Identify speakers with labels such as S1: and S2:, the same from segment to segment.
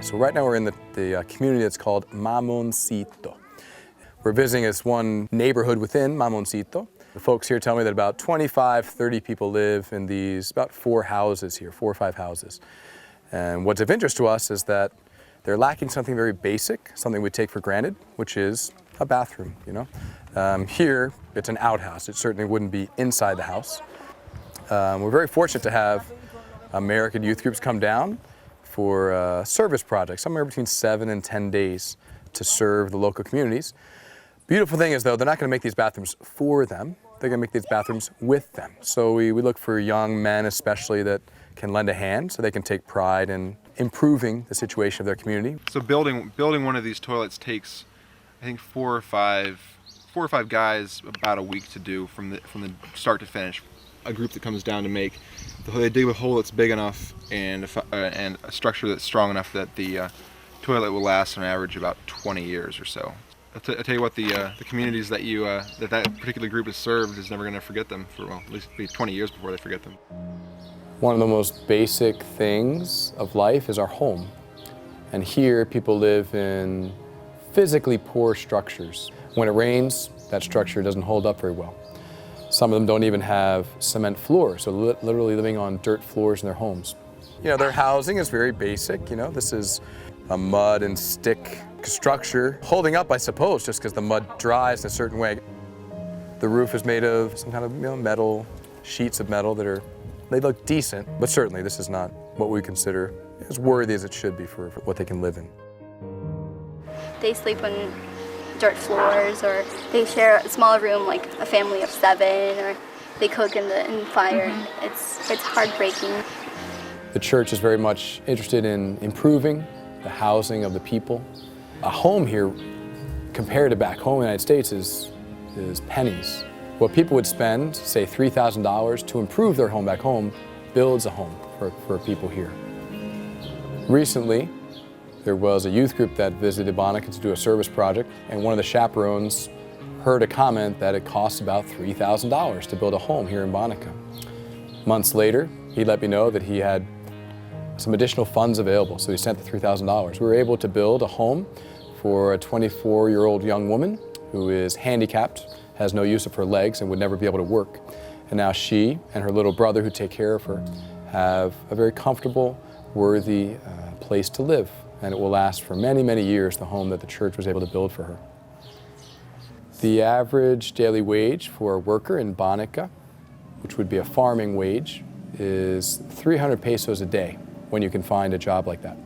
S1: So right now we're in the community that's called Mamoncito. We're visiting this one neighborhood within Mamoncito. The folks here tell me that about 25, 30 people live in these about 4 houses here, 4 or 5 houses. And what's of interest to us is that they're lacking something very basic, something we take for granted, which is a bathroom, you know. Here, it's an outhouse. It certainly wouldn't be inside the house. We're very fortunate to have American youth groups come down for service projects, somewhere between 7 and 10 days to serve the local communities. Beautiful thing is, though, they're not going to make these bathrooms for them. They're going to make these bathrooms with them. So we look for young men especially that can lend a hand so they can take pride in improving the situation of their community.
S2: So building one of these toilets takes, I think, four or five guys about a week to do from the start to finish. A group that comes down to make, they dig a hole that's big enough and a structure that's strong enough that the toilet will last on average about 20 years or so. I'll tell you what, the communities that that particular group has served is never going to forget them for, well, at least be 20 years before they forget them.
S1: One of the most basic things of life is our home. And here people live in physically poor structures. When it rains, that structure doesn't hold up very well. Some of them don't even have cement floors, so literally living on dirt floors in their homes. You know, their housing is very basic. You know, this is a mud and stick structure, holding up, I suppose, just because the mud dries in a certain way. The roof is made of some kind of, you know, metal, sheets of metal they look decent, but certainly this is not what we consider as worthy as it should be for what they can live in.
S3: They sleep on dirt floors, or they share a small room like a family of 7, or they cook in the fire. It's heartbreaking.
S1: The church is very much interested in improving the housing of the people. A home here, compared to back home in the United States, is pennies. What people would spend, say $3,000 to improve their home back home, builds a home for people here. Recently, there was a youth group that visited Bonica to do a service project, and one of the chaperones heard a comment that it costs about $3,000 to build a home here in Bonica. Months later, he let me know that he had some additional funds available, so he sent the $3,000. We were able to build a home for a 24-year-old young woman who is handicapped, has no use of her legs, and would never be able to work. And now she and her little brother, who take care of her, have a very comfortable, worthy place to live. And it will last for many, many years, the home that the church was able to build for her. The average daily wage for a worker in Bonica, which would be a farming wage, is 300 pesos a day when you can find a job like that.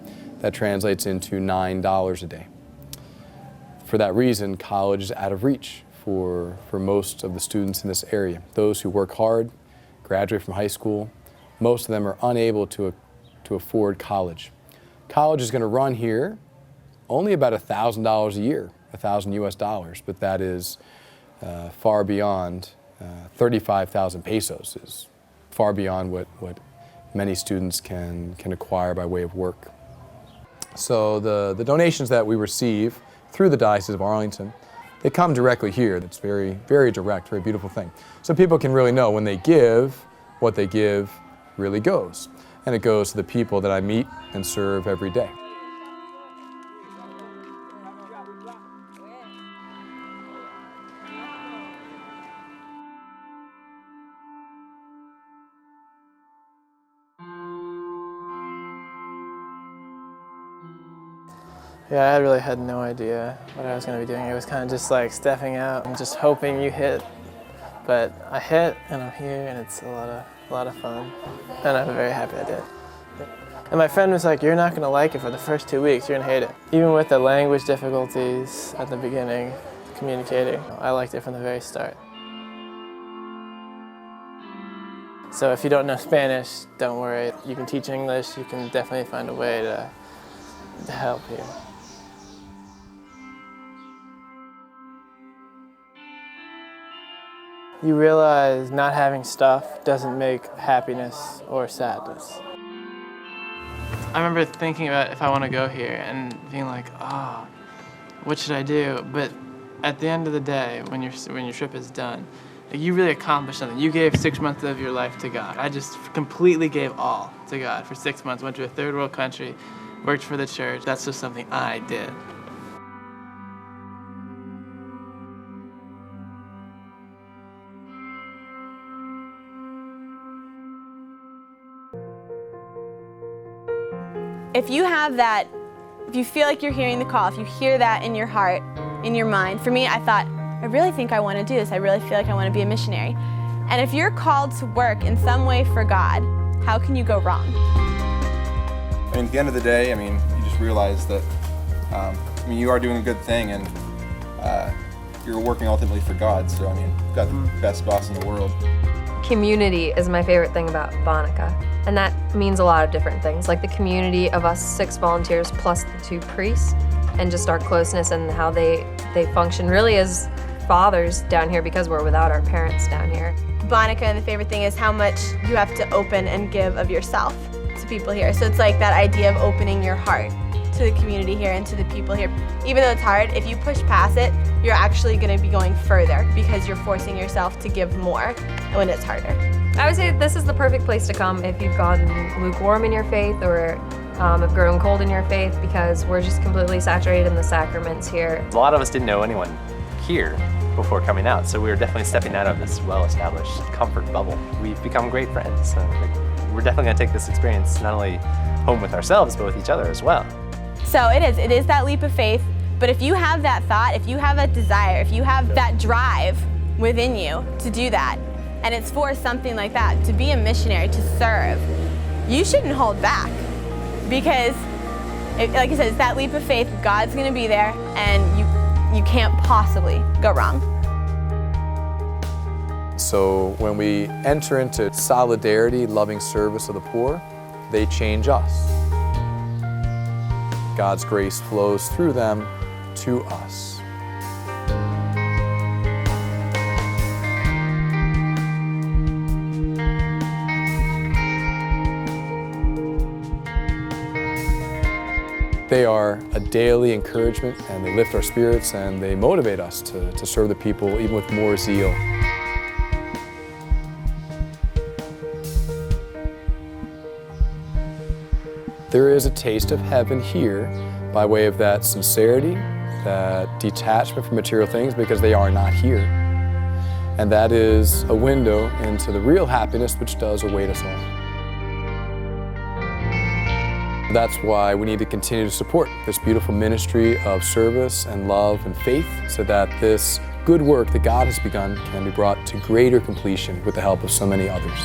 S1: That translates into $9 a day. For that reason, college is out of reach for most of the students in this area. Those who work hard, graduate from high school, most of them are unable to afford college. College is going to run here only about $1,000 a year, 1,000 US dollars, but that is far beyond 35,000 pesos, is far beyond what many students can acquire by way of work. So the donations that we receive through the Diocese of Arlington, they come directly here. It's very, very direct, very beautiful thing. So people can really know when they give, what they give really goes. And it goes to the people that I meet and serve every day.
S4: Yeah, I really had no idea what I was going to be doing. It was kind of just like stepping out and just hoping you hit. But I hit, and I'm here, and it's a lot of fun. And I'm very happy I did. And my friend was like, "You're not going to like it for the first 2 weeks. You're going to hate it." Even with the language difficulties at the beginning, communicating, I liked it from the very start. So if you don't know Spanish, don't worry. You can teach English. You can definitely find a way to help you. You realize not having stuff doesn't make happiness or sadness. I remember thinking about if I want to go here and being like, oh, what should I do? But at the end of the day, when your trip is done, Like, you really accomplished something. You gave 6 months of your life to God. I just completely gave all to God for 6 months. Went to a third world country, worked for the church. That's just something I did.
S5: If you have that, if you feel like you're hearing the call, if you hear that in your heart, in your mind, for me, I thought, I really think I want to do this. I really feel like I want to be a missionary. And if you're called to work in some way for God, how can you go wrong?
S2: I mean, at the end of the day, I mean, you just realize that, you are doing a good thing, and you're working ultimately for God. So, I mean, you've got the best boss in the world.
S6: Community is my favorite thing about Bonica, and that means a lot of different things, like the community of us 6 volunteers plus the 2 priests, and just our closeness and how they function really as fathers down here because we're without our parents down here.
S5: Bonica, the favorite thing is how much you have to open and give of yourself to people here. So it's like that idea of opening your heart to the community here and to the people here. Even though it's hard, if you push past it, you're actually going to be going further because you're forcing yourself to give more when it's harder.
S6: I would say this is the perfect place to come if you've gone lukewarm in your faith or have grown cold in your faith, because we're just completely saturated in the sacraments here.
S7: A lot of us didn't know anyone here before coming out, so we were definitely stepping out of this well-established comfort bubble. We've become great friends. We're definitely going to take this experience not only home with ourselves, but with each other as well.
S5: So it is that leap of faith, but if you have that thought, if you have that desire, if you have that drive within you to do that, and it's for something like that, to be a missionary, to serve, you shouldn't hold back, because like I said, it's that leap of faith. God's going to be there, and you can't possibly go wrong.
S1: So when we enter into solidarity, loving service of the poor, they change us. God's grace flows through them to us. They are a daily encouragement, and they lift our spirits, and they motivate us to serve the people even with more zeal. There is a taste of heaven here by way of that sincerity, that detachment from material things, because they are not here. And that is a window into the real happiness which does await us all. That's why we need to continue to support this beautiful ministry of service and love and faith, so that this good work that God has begun can be brought to greater completion with the help of so many others.